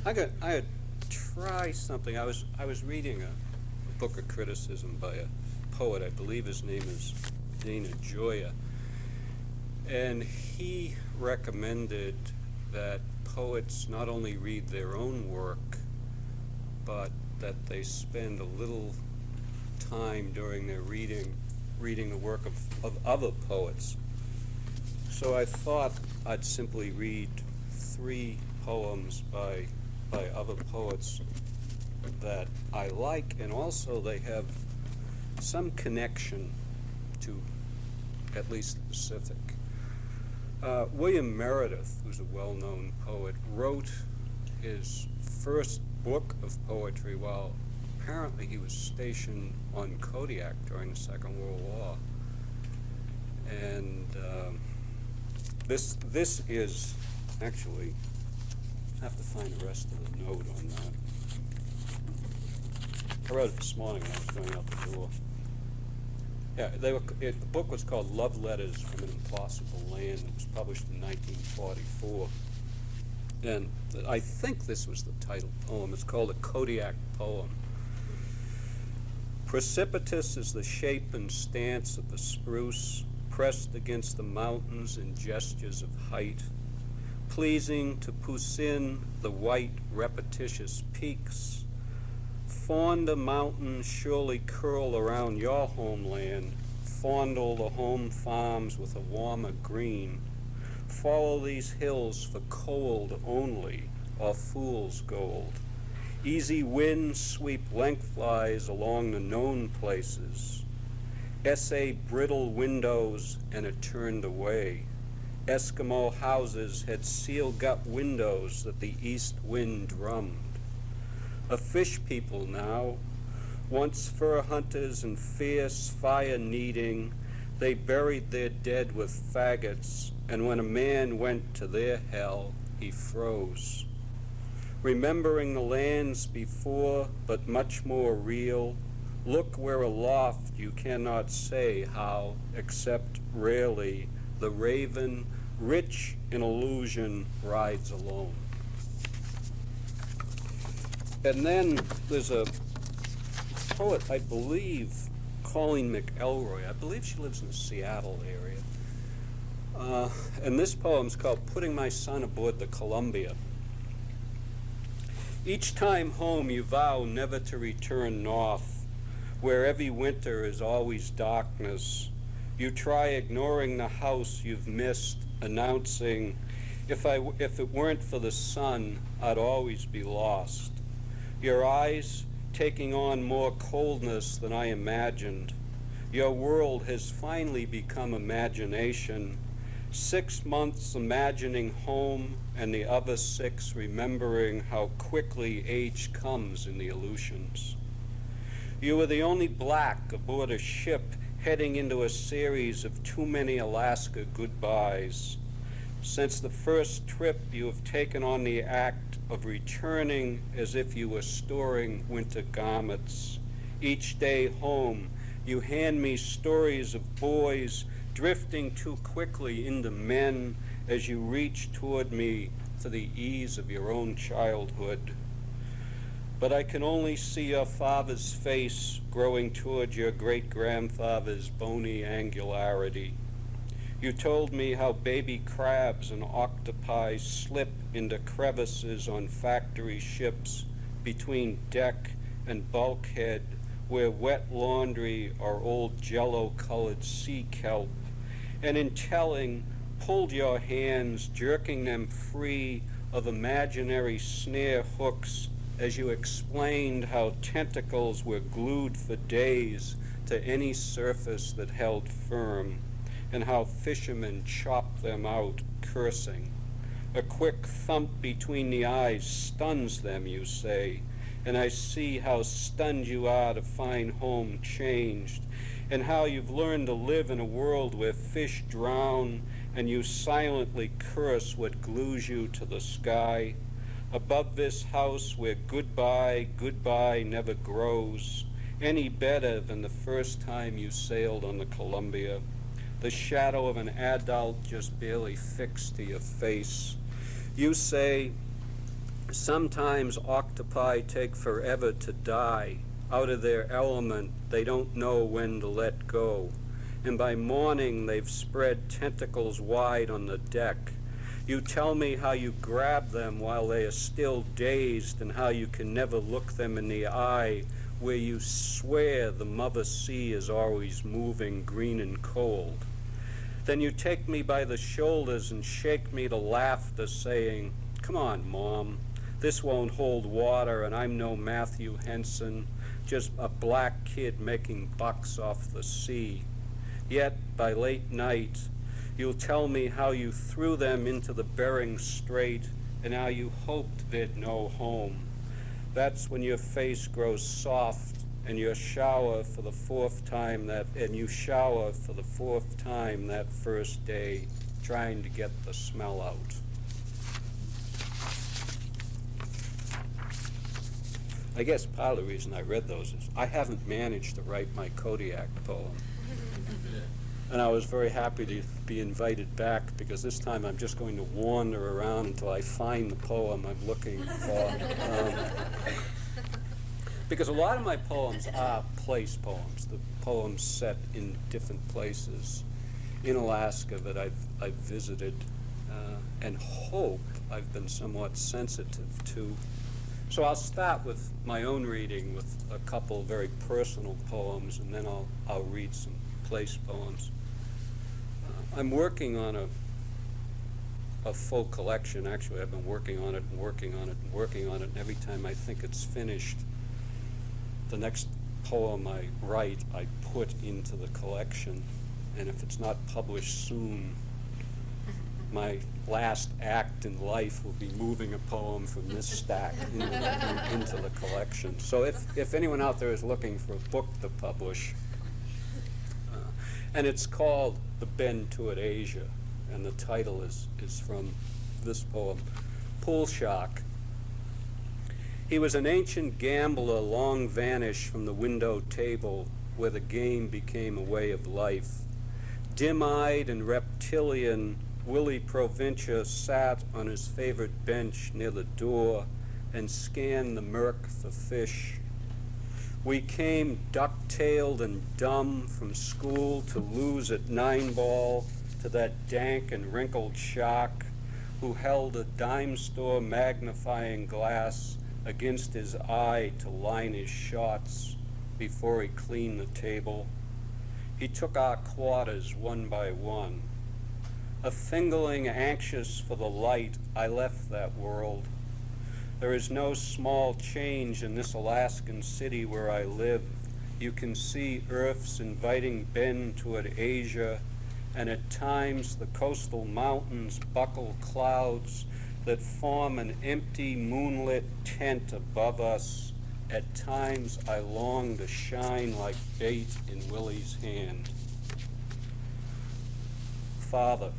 I had try something. I was reading a book of criticism by a poet. I believe his name is Dana Gioia, and he recommended that poets not only read their own work, but that they spend a little time during their reading the work of other poets. So I thought I'd simply read 3 poems by other poets that I like, and also they have some connection to at least the Pacific. William Meredith, who's a well-known poet, wrote his first book of poetry while apparently he was stationed on Kodiak during the Second World War. And this is actually, I have to find the rest of the note on that. I wrote it this morning when I was going out the door. Yeah, the book was called Love Letters from an Impossible Land. It was published in 1944. And I think this was the title poem. It's called a Kodiak poem. Precipitous is the shape and stance of the spruce, pressed against the mountains in gestures of height, pleasing to Poussin the white repetitious peaks. Fond a mountain surely curl around your homeland, fondle the home farms with a warmer green. Follow these hills for cold only, or fool's gold. Easy winds sweep lengthwise along the known places. Essay brittle windows and it turned away. Eskimo houses had seal-gut windows that the east wind drummed. A fish people now, once fur hunters and fierce fire-needing, they buried their dead with faggots, and when a man went to their hell, he froze. Remembering the lands before, but much more real, look where aloft you cannot say how, except rarely, the raven, rich in illusion, rides alone. And then there's a poet, I believe, Colleen McElroy. I believe she lives in the Seattle area. And this poem's called Putting My Son Aboard the Columbia. Each time home you vow never to return north, where every winter is always darkness. You try ignoring the house you've missed, announcing, if it weren't for the sun, I'd always be lost. Your eyes taking on more coldness than I imagined. Your world has finally become imagination. 6 months imagining home, and the other 6 remembering how quickly age comes in the Aleutians. You were the only black aboard a ship heading into a series of too many Alaska goodbyes. Since the first trip, you have taken on the act of returning as if you were storing winter garments. Each day home, you hand me stories of boys drifting too quickly into men as you reach toward me for the ease of your own childhood. But I can only see your father's face growing toward your great-grandfather's bony angularity. You told me how baby crabs and octopi slip into crevices on factory ships between deck and bulkhead where wet laundry or old jello-colored sea kelp, and in telling, pulled your hands, jerking them free of imaginary snare hooks as you explained how tentacles were glued for days to any surface that held firm, and how fishermen chopped them out, cursing. A quick thump between the eyes stuns them, you say, and I see how stunned you are to find home changed, and how you've learned to live in a world where fish drown, and you silently curse what glues you to the sky. Above this house where goodbye, goodbye never grows, any better than the first time you sailed on the Columbia. The shadow of an adult just barely fixed to your face. You say, Sometimes octopi take forever to die. Out of their element, they don't know when to let go. And by morning, they've spread tentacles wide on the deck. You tell me how you grab them while they are still dazed and how you can never look them in the eye, where you swear the mother sea is always moving green and cold. Then you take me by the shoulders and shake me to laughter, saying, "Come on, Mom, this won't hold water, and I'm no Matthew Henson, just a black kid making bucks off the sea." Yet, by late night, you'll tell me how you threw them into the Bering Strait and how you hoped they'd no home. That's when your face grows soft and you shower for the fourth time that first day, trying to get the smell out. I guess part of the reason I read those is I haven't managed to write my Kodiak poem. And I was very happy to be invited back, because this time I'm just going to wander around until I find the poem I'm looking for. Because a lot of my poems are place poems, the poems set in different places in Alaska that I've visited and hope I've been somewhat sensitive to. So I'll start with my own reading with a couple very personal poems, and then I'll read some place poems. I'm working on a full collection. Actually, I've been working on it and working on it and working on it, and every time I think it's finished, the next poem I write, I put into the collection. And if it's not published soon, my last act in life will be moving a poem from this stack into the collection. So if anyone out there is looking for a book to publish, and it's called The Bend Toward Asia, and the title is from this poem, Pool Shark. He was an ancient gambler long vanished from the window table where the game became a way of life. Dim-eyed and reptilian, Willie Provincia sat on his favorite bench near the door and scanned the murk for fish. We came duck-tailed and dumb from school to lose at 9-ball to that dank and wrinkled shark who held a dime store magnifying glass against his eye to line his shots before he cleaned the table. He took our quarters one by one. A fingerling anxious for the light, I left that world. There is no small change in this Alaskan city where I live. You can see Earth's inviting bend toward Asia, and at times the coastal mountains buckle clouds that form an empty moonlit tent above us. At times I long to shine like bait in Willie's hand. Father,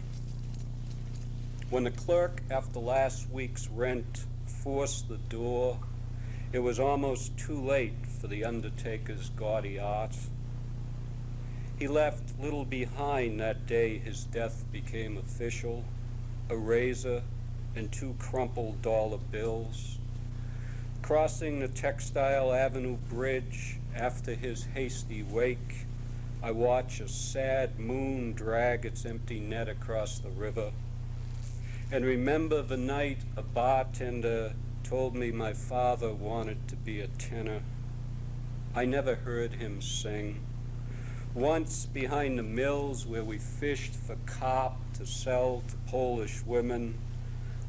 when the clerk after last week's rent forced the door, it was almost too late for the undertaker's gaudy art. He left little behind that day his death became official, a razor and 2 crumpled dollar bills. Crossing the Textile Avenue Bridge after his hasty wake, I watch a sad moon drag its empty net across the river, and remember the night a bartender told me my father wanted to be a tenor. I never heard him sing. Once behind the mills where we fished for carp to sell to Polish women,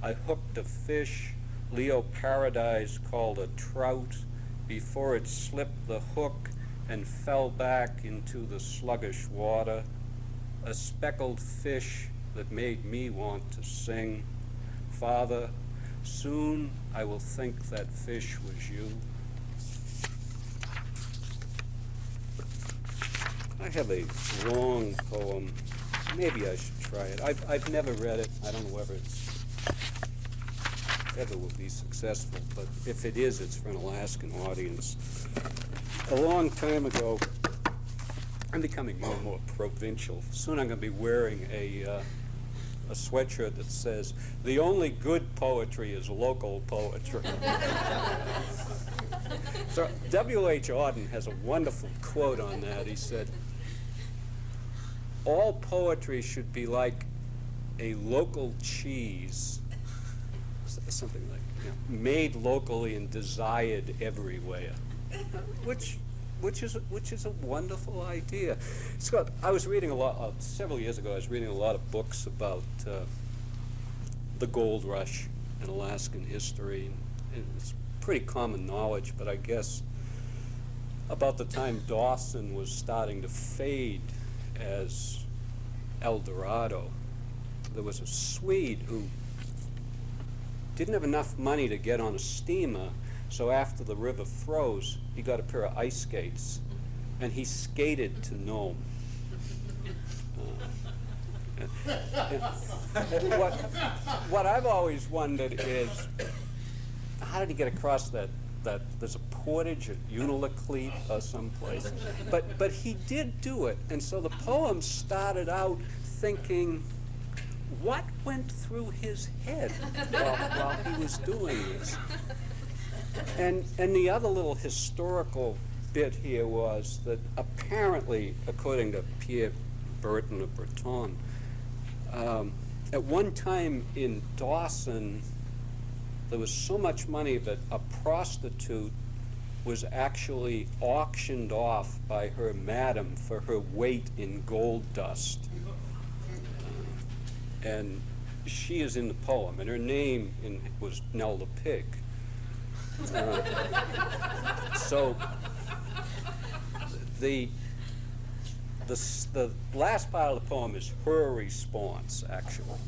I hooked a fish Leo Paradise called a trout before it slipped the hook and fell back into the sluggish water, a speckled fish that made me want to sing. Father, soon I will think that fish was you. I have a long poem. Maybe I should try it. I've never read it. I don't know whether it's ever will be successful, but if it is, it's for an Alaskan audience. A long time ago, I'm becoming more and more provincial. Soon I'm going to be wearing a a sweatshirt that says, "The only good poetry is local poetry." So W.H. Auden has a wonderful quote on that. He said, "All poetry should be like a local cheese," something like, made locally and desired everywhere, which is a wonderful idea. Scott, I was reading a lot, several years ago, I was reading a lot of books about the gold rush in Alaskan history. And it's pretty common knowledge, but I guess about the time Dawson was starting to fade as El Dorado, there was a Swede who didn't have enough money to get on a steamer, so after the river froze, he got a pair of ice skates, and he skated to Nome. What I've always wondered is, how did he get across that there's a portage at Unalakleet or someplace? But he did do it, and so the poem started out thinking, what went through his head while he was doing this? And the other little historical bit here was that apparently, according to Pierre Burton of Breton, at one time in Dawson, there was so much money that a prostitute was actually auctioned off by her madam for her weight in gold dust. And she is in the poem, and her name was Nell the Pig. So the last part of the poem is her response, actually.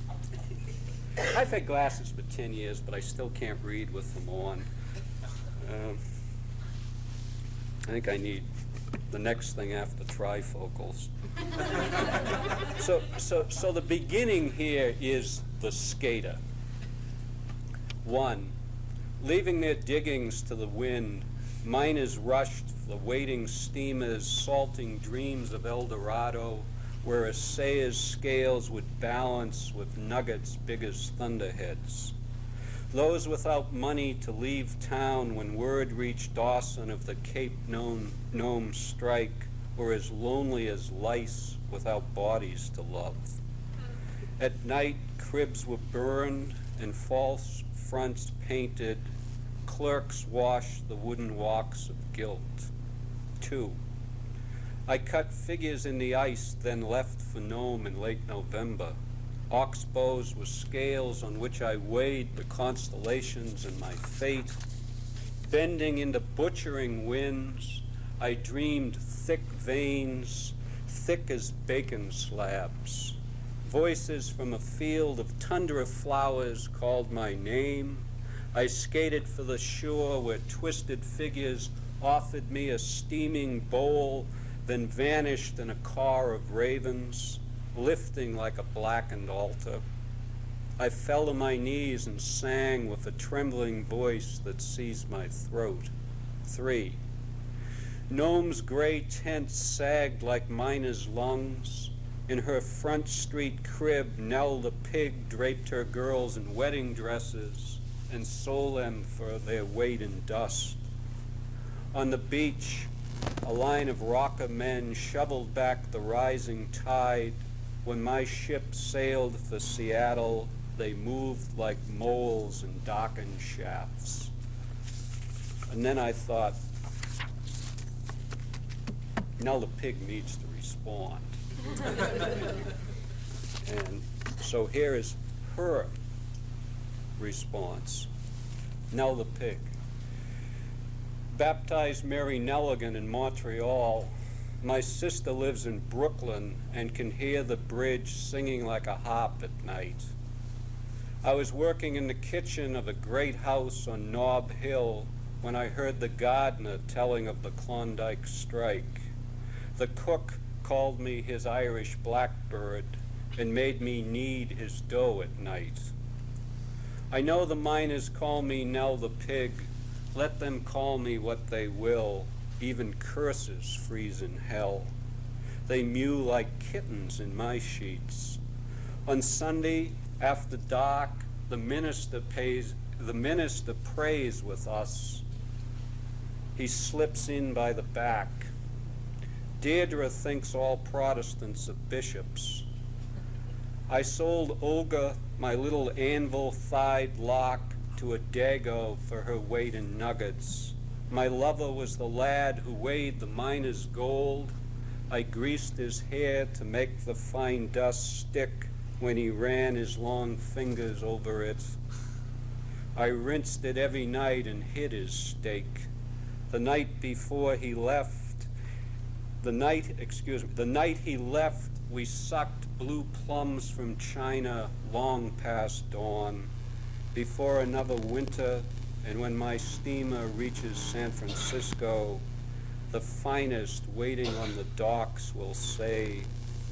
I've had glasses for 10 years, but I still can't read with them on. I think I need the next thing after trifocals. So the beginning here is the skater. 1, leaving their diggings to the wind, miners rushed the waiting steamers, salting dreams of El Dorado, where a sayer's scales would balance with nuggets big as thunderheads. Those without money to leave town when word reached Dawson of the Cape Nome strike were as lonely as lice without bodies to love. At night, cribs were burned and false fronts painted. Clerks washed the wooden walks of guilt. 2, I cut figures in the ice, then left for Nome in late November. Oxbows were scales on which I weighed the constellations and my fate. Bending into butchering winds, I dreamed thick veins, thick as bacon slabs. Voices from a field of tundra flowers called my name. I skated for the shore where twisted figures offered me a steaming bowl, then vanished in a car of ravens, lifting like a blackened altar. I fell to my knees and sang with a trembling voice that seized my throat. 3, Nome's gray tent sagged like miners' lungs. In her front street crib, Nell the Pig draped her girls in wedding dresses and sold them for their weight in dust. On the beach, a line of rocker men shoveled back the rising tide. When my ship sailed for Seattle, they moved like moles in darkened shafts. And then I thought, Nell the Pig needs to respond. And so here is her response. Nell the Pig. Baptized Mary Nelligan in Montreal. My sister lives in Brooklyn and can hear the bridge singing like a harp at night. I was working in the kitchen of a great house on Nob Hill when I heard the gardener telling of the Klondike strike. The cook called me his Irish blackbird and made me knead his dough at night. I know the miners call me Nell the Pig. Let them call me what they will. Even curses freeze in hell. They mew like kittens in my sheets. On Sunday, after dark, the minister prays with us. He slips in by the back. Deirdre thinks all Protestants are bishops. I sold Olga my little anvil-thighed lock to a dago for her weight in nuggets. My lover was the lad who weighed the miner's gold. I greased his hair to make the fine dust stick when he ran his long fingers over it. I rinsed it every night and hid his steak. The night he left, we sucked blue plums from China long past dawn. Before another winter, and when my steamer reaches San Francisco, the finest waiting on the docks will say,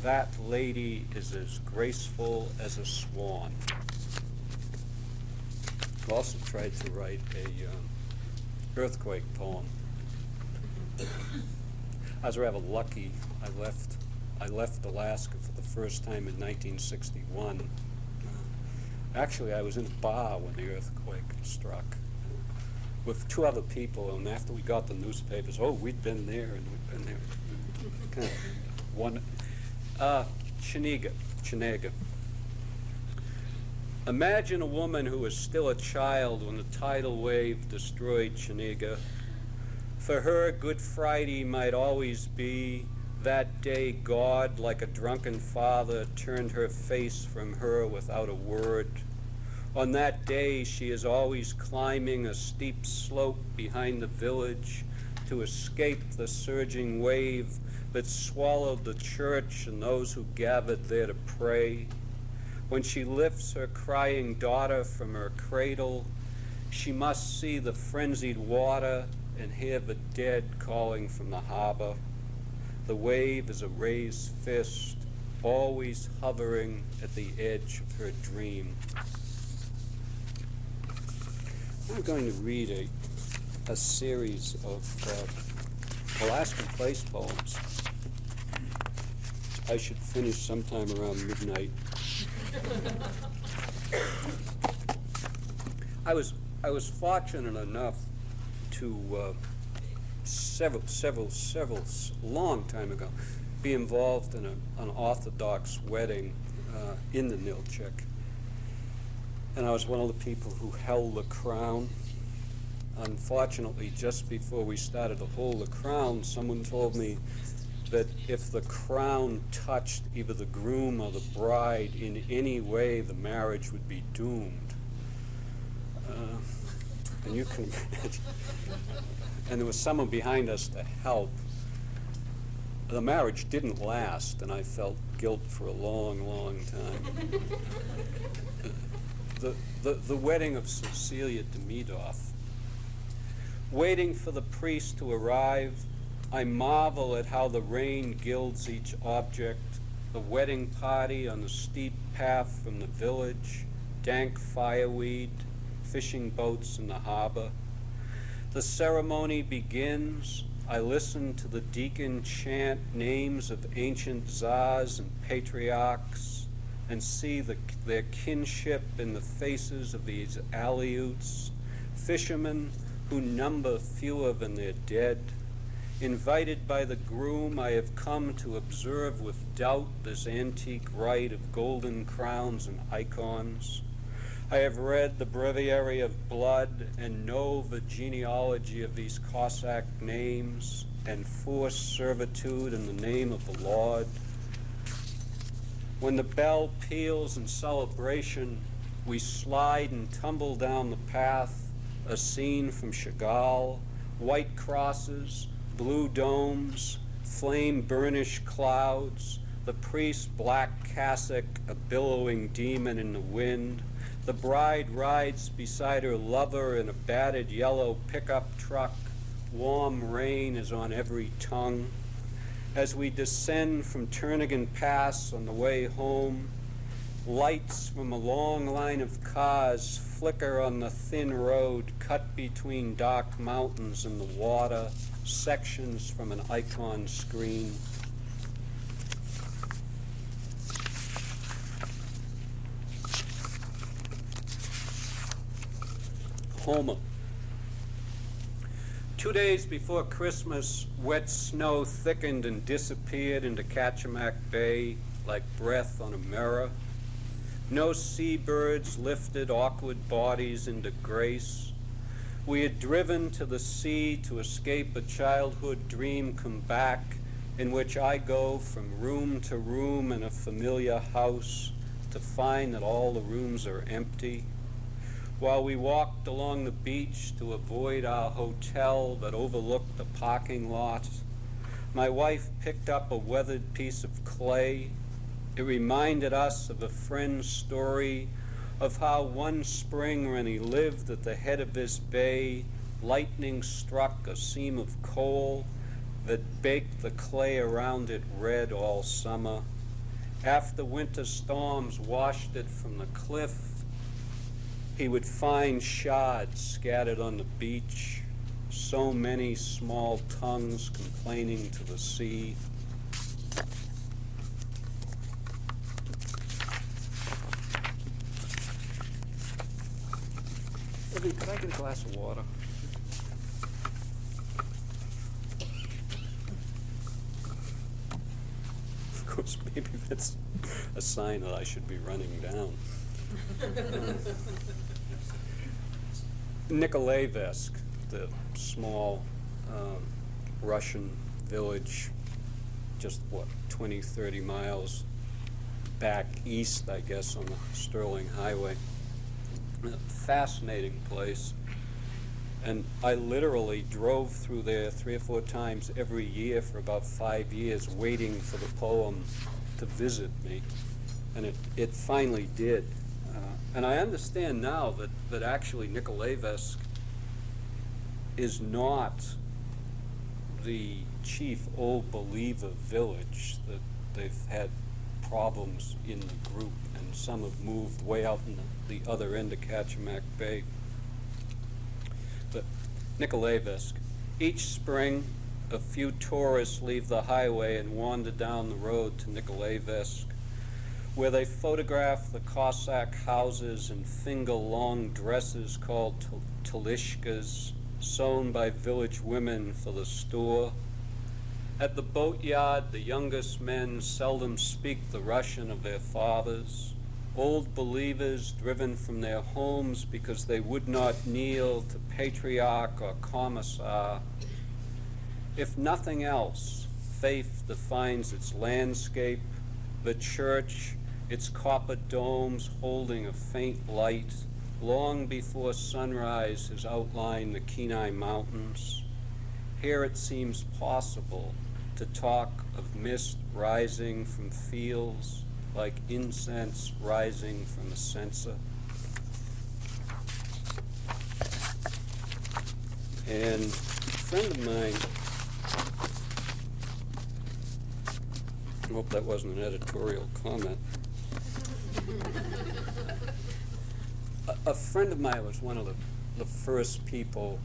"That lady is as graceful as a swan." I also tried to write a earthquake poem. I was rather lucky. I left Alaska for the first time in 1961. Actually, I was in a bar when the earthquake struck with two other people, and after we got the newspapers, we'd been there and we'd been there. Kind of one. Chenega. Imagine a woman who was still a child when the tidal wave destroyed Chenega. For her, Good Friday might always be that day God, like a drunken father, turned her face from her without a word. On that day, she is always climbing a steep slope behind the village to escape the surging wave that swallowed the church and those who gathered there to pray. When she lifts her crying daughter from her cradle, she must see the frenzied water and hear the dead calling from the harbor. The wave is a raised fist, always hovering at the edge of her dream. I'm going to read a series of Alaskan place poems. I should finish sometime around midnight. I was fortunate enough to several long time ago be involved in an Orthodox wedding in the Nilchik. And I was one of the people who held the crown. Unfortunately, just before we started to hold the crown, someone told me that if the crown touched either the groom or the bride in any way, the marriage would be doomed. And you can imagine. And there was someone behind us to help. The marriage didn't last, and I felt guilt for a long, long time. The wedding of Cecilia Demidov. Waiting for the priest to arrive, I marvel at how the rain gilds each object, the wedding party on the steep path from the village, dank fireweed, fishing boats in the harbor. The ceremony begins. I listen to the deacon chant names of ancient czars and patriarchs and see their kinship in the faces of these Aleuts, fishermen who number fewer than their dead. Invited by the groom, I have come to observe with doubt this antique rite of golden crowns and icons. I have read the breviary of blood and know the genealogy of these Cossack names and forced servitude in the name of the Lord. When the bell peals in celebration, we slide and tumble down the path, a scene from Chagall, white crosses, blue domes, flame-burnished clouds, the priest's black cassock, a billowing demon in the wind. The bride rides beside her lover in a battered yellow pickup truck. Warm rain is on every tongue. As we descend from Turnagain Pass on the way home, lights from a long line of cars flicker on the thin road cut between dark mountains and the water, sections from an icon screen. Oklahoma. 2 days before Christmas, wet snow thickened and disappeared into Kachemak Bay like breath on a mirror. No seabirds lifted awkward bodies into grace. We had driven to the sea to escape a childhood dream come back, in which I go from room to room in a familiar house to find that all the rooms are empty. While we walked along the beach to avoid our hotel that overlooked the parking lot, my wife picked up a weathered piece of clay. It reminded us of a friend's story of how one spring when he lived at the head of this bay, lightning struck a seam of coal that baked the clay around it red all summer. After winter storms washed it from the cliff, he would find shards scattered on the beach, so many small tongues complaining to the sea. Libby, could I get a glass of water? Of course, maybe that's a sign that I should be running down. Nikolaevsk, the small Russian village, just 20, 30 miles back east, I guess, on the Sterling Highway. A fascinating place. And I literally drove through there 3 or 4 times every year for about 5 years, waiting for the poem to visit me. And it finally did. And I understand now that actually Nikolaevsk is not the chief Old Believer village, that they've had problems in the group, and some have moved way out in the other end of Kachemak Bay. But Nikolaevsk, each spring a few tourists leave the highway and wander down the road to Nikolaevsk, where they photograph the Cossack houses and finger long dresses called talishkas, sewn by village women for the store. At the boatyard, the youngest men seldom speak the Russian of their fathers, old believers driven from their homes because they would not kneel to patriarch or commissar. If nothing else, faith defines its landscape, the church, its copper domes holding a faint light, long before sunrise has outlined the Kenai Mountains. Here it seems possible to talk of mist rising from fields like incense rising from a censer. And a friend of mine, I hope that wasn't an editorial comment. A friend of mine was one of the first people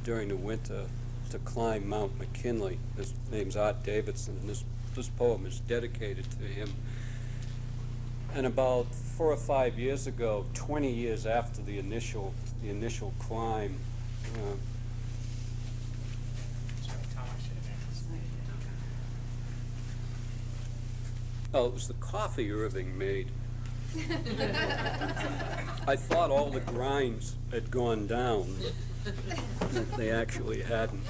during the winter to climb Mount McKinley. His name's Art Davidson, and this poem is dedicated to him. And about 4 or 5 years ago, 20 years after the initial climb, oh, it was the coffee Irving made. I thought all the grinds had gone down. They actually hadn't.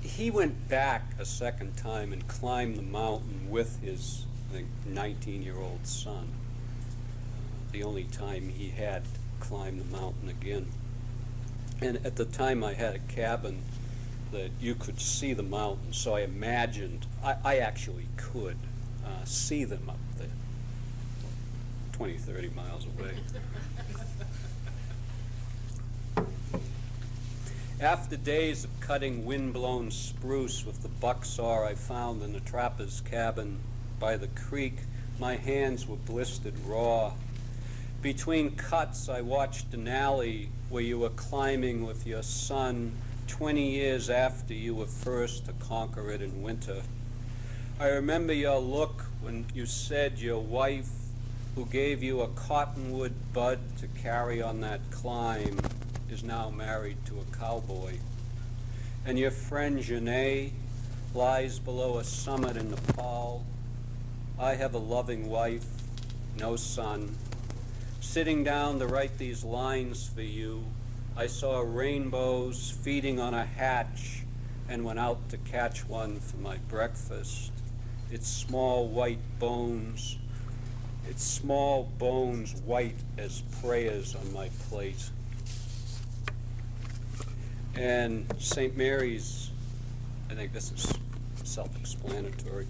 He went back a second time and climbed the mountain with his, I think, 19-year-old son. The only time he had climbed the mountain again. And at the time I had a cabin that you could see the mountain, so I imagined, I actually could see them up there, 20, 30 miles away. After days of cutting wind-blown spruce with the bucksaw I found in the trapper's cabin by the creek, my hands were blistered raw. Between cuts, I watched an alley where you were climbing with your son 20 years after you were first to conquer it in winter. I remember your look when you said your wife who gave you a cottonwood bud to carry on that climb, is now married to a cowboy. And your friend Janae lies below a summit in Nepal. I have a loving wife, no son. Sitting down to write these lines for you, I saw rainbows feeding on a hatch and went out to catch one for my breakfast. Its small bones white as prayers on my plate. And St. Mary's, I think this is self-explanatory.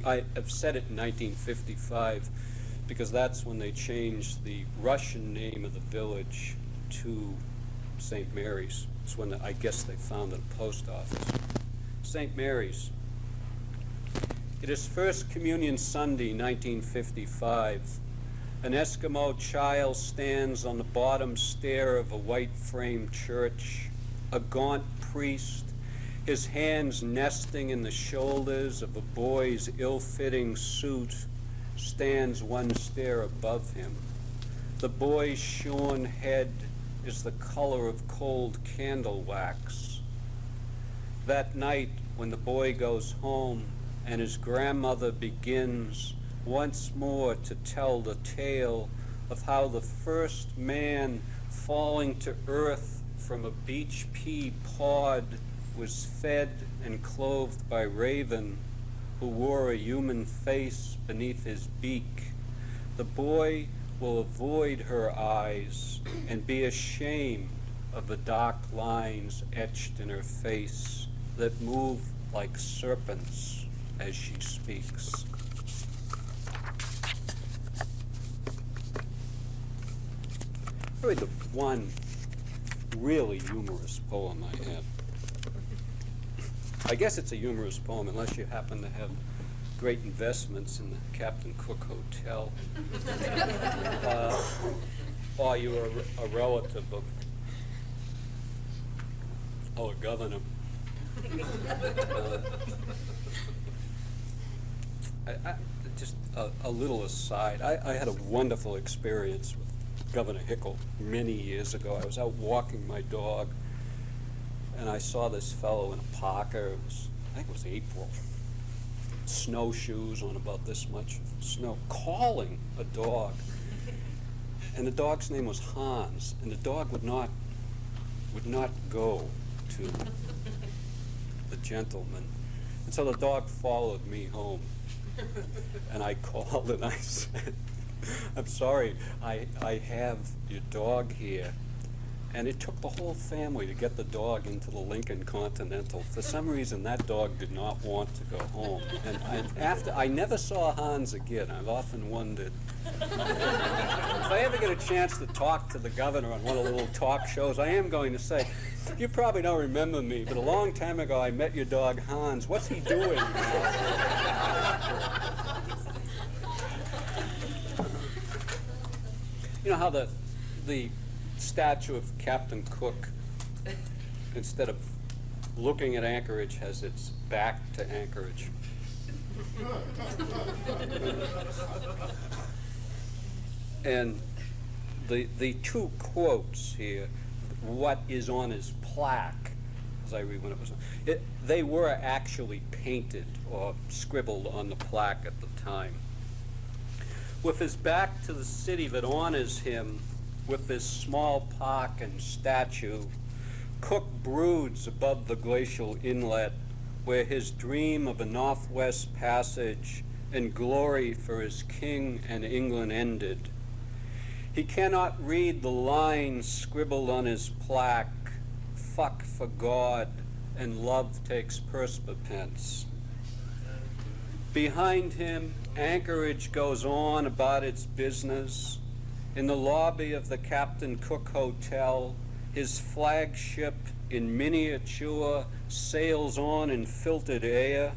I've said it in 1955 because that's when they changed the Russian name of the village to St. Mary's. It's when I guess they founded a post office. St. Mary's. It is First Communion Sunday, 1955. An Eskimo child stands on the bottom stair of a white-framed church. A gaunt priest, his hands nesting in the shoulders of a boy's ill-fitting suit, stands one stair above him. The boy's shorn head is the color of cold candle wax. That night, when the boy goes home and his grandmother begins once more to tell the tale of how the first man falling to earth from a beach pea pod was fed and clothed by Raven, who wore a human face beneath his beak, the boy will avoid her eyes and be ashamed of the dark lines etched in her face that move like serpents as she speaks. Probably the one really humorous poem I have. I guess it's a humorous poem unless you happen to have great investments in the Captain Cook Hotel. Or you are a relative of a governor. Just a little aside. I had a wonderful experience with Governor Hickel many years ago. I was out walking my dog, and I saw this fellow in a parka. I think it was April. Snowshoes on about this much snow, calling a dog. And the dog's name was Hans, and the dog would not go to the gentleman. And so the dog followed me home. And I called and I said, I'm sorry, I have your dog here. And it took the whole family to get the dog into the Lincoln Continental. For some reason, that dog did not want to go home. And after, I never saw Hans again. I've often wondered. If I ever get a chance to talk to the governor on one of the little talk shows, I am going to say, you probably don't remember me, but a long time ago I met your dog Hans. What's he doing now? You know how the statue of Captain Cook, instead of looking at Anchorage, has its back to Anchorage. And the two quotes here, what is on his plaque, as I read when it was, they were actually painted or scribbled on the plaque at the time. With his back to the city that honors him, with this small park and statue, Cook broods above the glacial inlet where his dream of a Northwest Passage and glory for his king and England ended. He cannot read the lines scribbled on his plaque, fuck for God and love takes perspipence. Behind him, Anchorage goes on about its business. In the lobby of the Captain Cook Hotel, his flagship in miniature sails on in filtered air.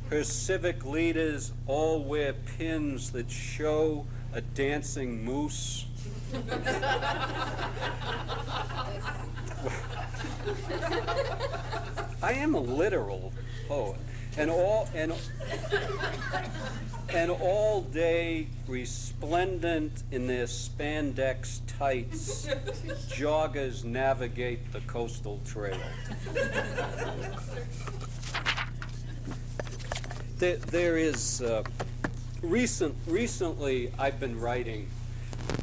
Her civic leaders all wear pins that show a dancing moose. I am a literal poet. And all day, resplendent in their spandex tights, joggers navigate the coastal trail. There is, recently I've been writing,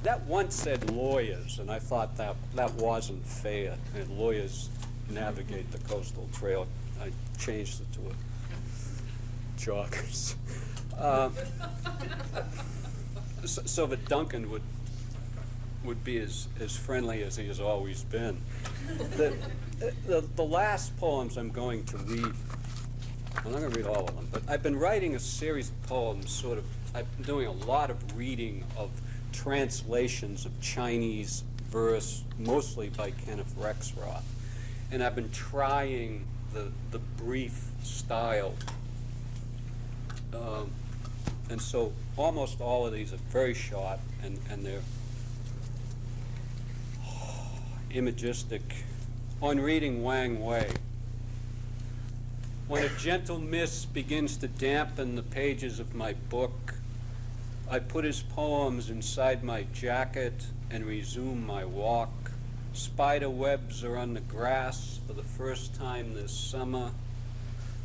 that once said lawyers, and I thought that wasn't fair. And lawyers navigate the coastal trail. I changed it to a joggers. So that Duncan would be as friendly as he has always been. The last poems I'm going to read, I'm not going to read all of them, but I've been writing a series of poems, I've been doing a lot of reading of translations of Chinese verse, mostly by Kenneth Rexroth. And I've been trying the brief style. And so almost all of these are very short, and they're imagistic. On reading Wang Wei, when a gentle mist begins to dampen the pages of my book, I put his poems inside my jacket and resume my walk. Spider webs are on the grass for the first time this summer.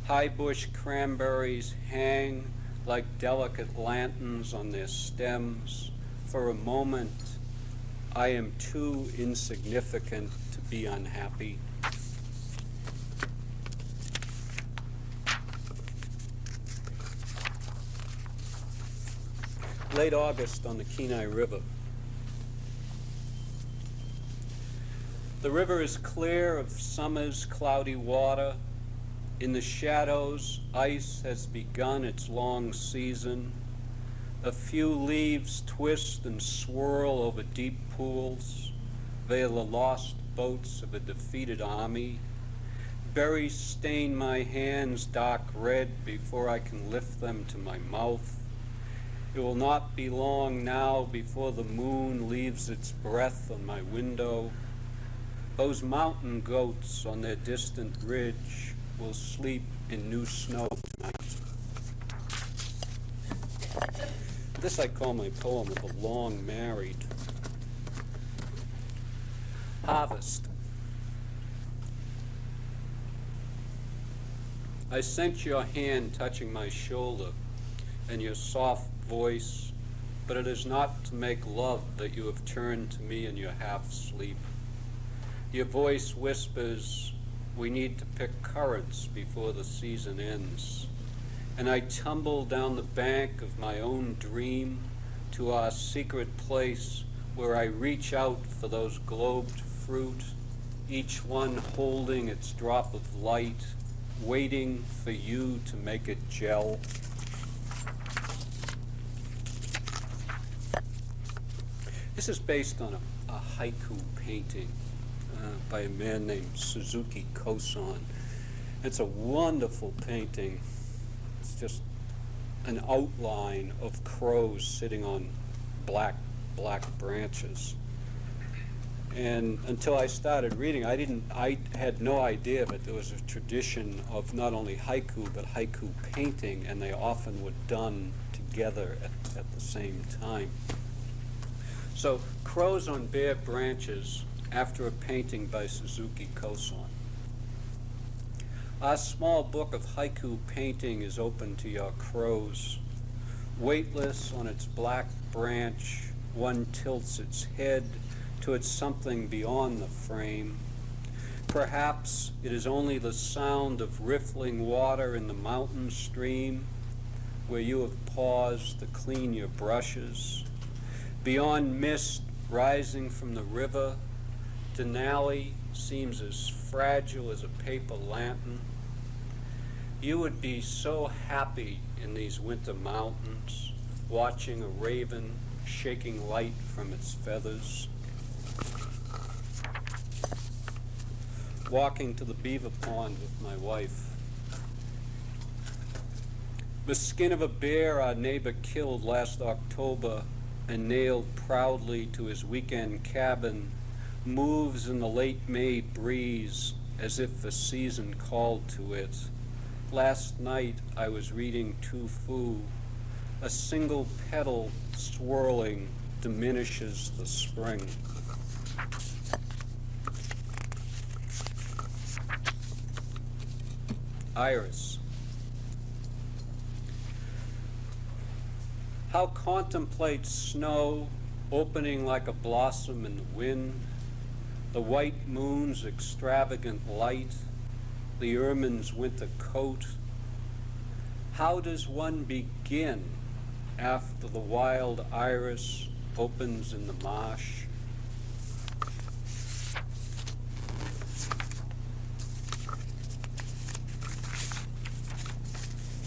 High bush cranberries hang like delicate lanterns on their stems. For a moment, I am too insignificant to be unhappy. Late August on the Kenai River. The river is clear of summer's cloudy water. In the shadows, ice has begun its long season. A few leaves twist and swirl over deep pools. They are the lost boats of a defeated army. Berries stain my hands dark red before I can lift them to my mouth. It will not be long now before the moon leaves its breath on my window. Those mountain goats on their distant ridge will sleep in new snow tonight. This I call my poem of the long married. Harvest. I sense your hand touching my shoulder and your soft voice, but it is not to make love that you have turned to me in your half-sleep. Your voice whispers, we need to pick currants before the season ends. And I tumble down the bank of my own dream to our secret place where I reach out for those globed fruit, each one holding its drop of light, waiting for you to make it gel. This is based on a haiku painting by a man named Suzuki Kosan. It's a wonderful painting. It's just an outline of crows sitting on black branches. And until I started reading, I had no idea that there was a tradition of not only haiku, but haiku painting, and they often were done together at the same time. So, crows on bare branches after a painting by Suzuki Kosan. Our small book of haiku painting is open to your crows. Weightless on its black branch, one tilts its head towards something beyond the frame. Perhaps it is only the sound of riffling water in the mountain stream where you have paused to clean your brushes. Beyond mist rising from the river, Denali seems as fragile as a paper lantern. You would be so happy in these winter mountains, watching a raven shaking light from its feathers. Walking to the beaver pond with my wife. The skin of a bear our neighbor killed last October and nailed proudly to his weekend cabin moves in the late May breeze as if the season called to it. Last night I was reading Tu Fu. A single petal swirling diminishes the spring. Iris. How contemplate snow opening like a blossom in the wind, the white moon's extravagant light, the ermine's winter coat. How does one begin after the wild iris opens in the marsh?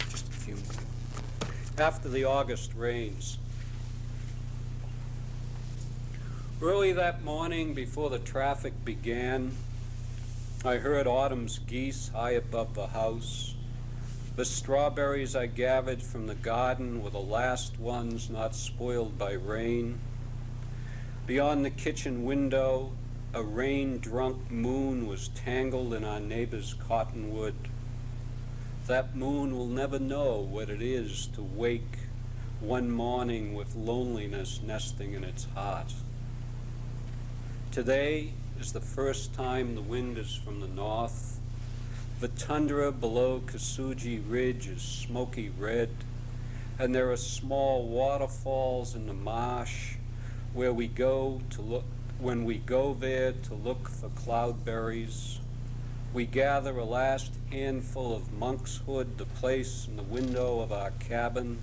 Just a few more. After the August rains. Early that morning, before the traffic began, I heard autumn's geese high above the house. The strawberries I gathered from the garden were the last ones not spoiled by rain. Beyond the kitchen window, a rain-drunk moon was tangled in our neighbor's cottonwood. That moon will never know what it is to wake one morning with loneliness nesting in its heart. Today is the first time the wind is from the north. The tundra below Kasuji Ridge is smoky red, and there are small waterfalls in the marsh where we go to look. When we go there to look for cloudberries, we gather a last handful of monkshood to place in the window of our cabin.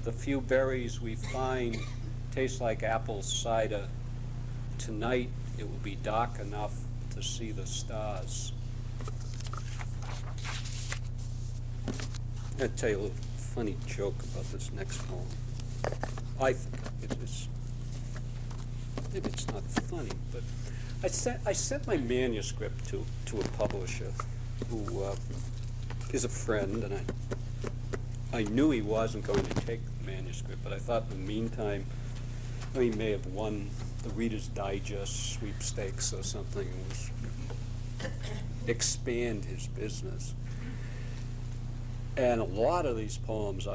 The few berries we find taste like apple cider. Tonight it will be dark enough to see the stars. I'll tell you a little funny joke about this next poem. I think it is, maybe it's not funny, but I sent my manuscript to a publisher who is a friend, and I knew he wasn't going to take the manuscript, but I thought in the meantime, he may have won the Reader's Digest sweepstakes or something, and was expand his business. And a lot of these poems,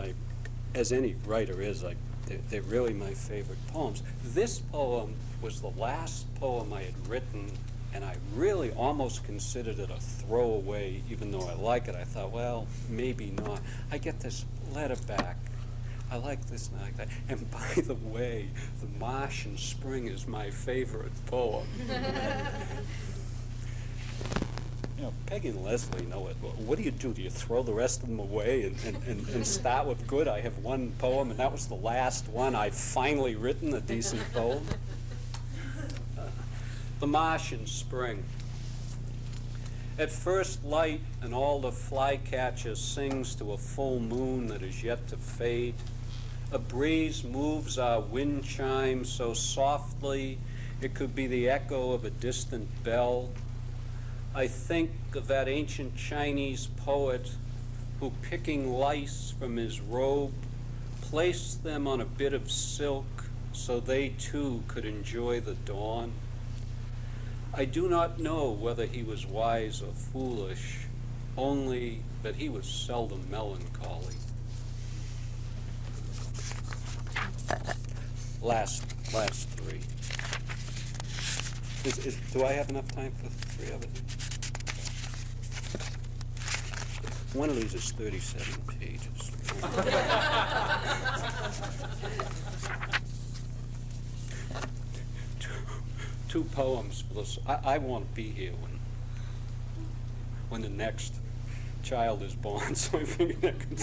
as any writer is, they're really my favorite poems. This poem was the last poem I had written, and I really almost considered it a throwaway, even though I like it. I thought, well, maybe not. I get this letter back. I like this and I like that. And by the way, The Marsh in Spring is my favorite poem. You know, Peggy and Leslie know it. What do? Do you throw the rest of them away and start with good? I have one poem, and that was the last one I've finally written, a decent poem. The Marsh in Spring. At first light, and all the flycatcher sings to a full moon that is yet to fade. A breeze moves our wind chime so softly it could be the echo of a distant bell. I think of that ancient Chinese poet who, picking lice from his robe, placed them on a bit of silk so they too could enjoy the dawn. I do not know whether he was wise or foolish, only that he was seldom melancholy. Last three. Do I have enough time for three of it? One of these is 37 pages. Two poems for this. I won't be here when the next child is born, so I figured I could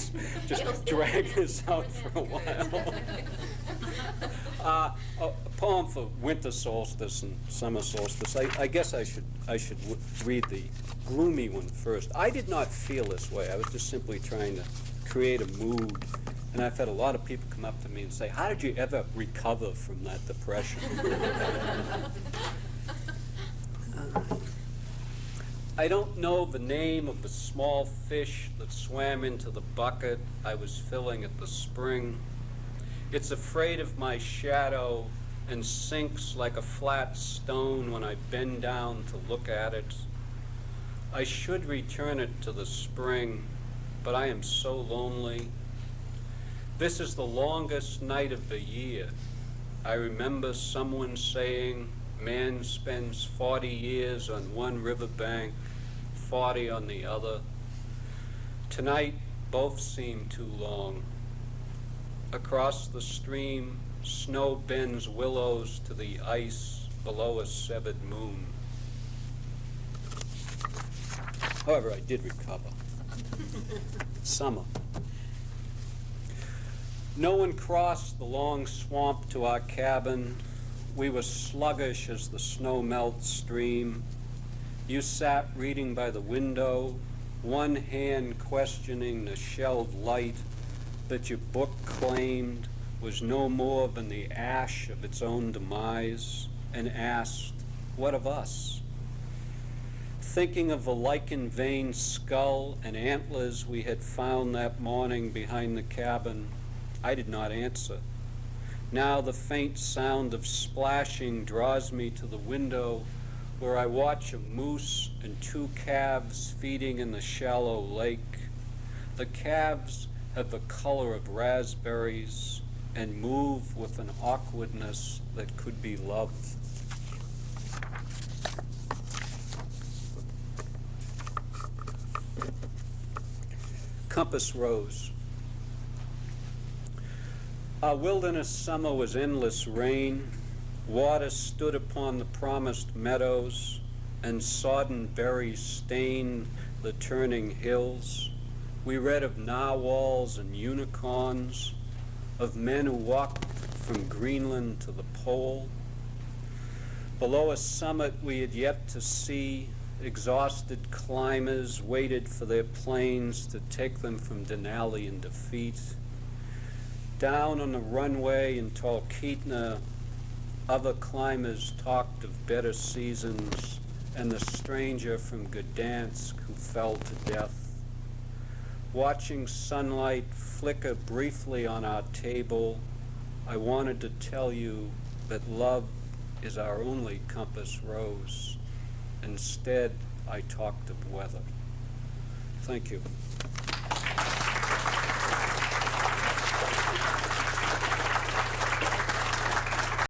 just drag this out for a while. A poem for winter solstice and summer solstice. I guess I should read the gloomy one first. I did not feel this way. I was just simply trying to create a mood. And I've had a lot of people come up to me and say, how did you ever recover from that depression? I don't know the name of the small fish that swam into the bucket I was filling at the spring. It's afraid of my shadow and sinks like a flat stone when I bend down to look at it. I should return it to the spring, but I am so lonely. This is the longest night of the year. I remember someone saying, man spends 40 years on one riverbank, 40 on the other. Tonight, both seem too long. Across the stream, snow bends willows to the ice below a severed moon. However, I did recover. Summer. No one crossed the long swamp to our cabin. We were sluggish as the snow-melt stream. You sat reading by the window, one hand questioning the shelled light that your book claimed was no more than the ash of its own demise, and asked, what of us? Thinking of the lichen-veined skull and antlers we had found that morning behind the cabin, I did not answer. Now the faint sound of splashing draws me to the window where I watch a moose and two calves feeding in the shallow lake. The calves have the color of raspberries and move with an awkwardness that could be loved. Compass Rose. Our wilderness summer was endless rain. Water stood upon the promised meadows, and sodden berries stained the turning hills. We read of narwhals and unicorns, of men who walked from Greenland to the pole. Below a summit we had yet to see, exhausted climbers waited for their planes to take them from Denali in defeat. Down on the runway in Talkeetna, other climbers talked of better seasons and the stranger from Gdansk who fell to death. Watching sunlight flicker briefly on our table, I wanted to tell you that love is our only compass rose. Instead, I talked of weather. Thank you.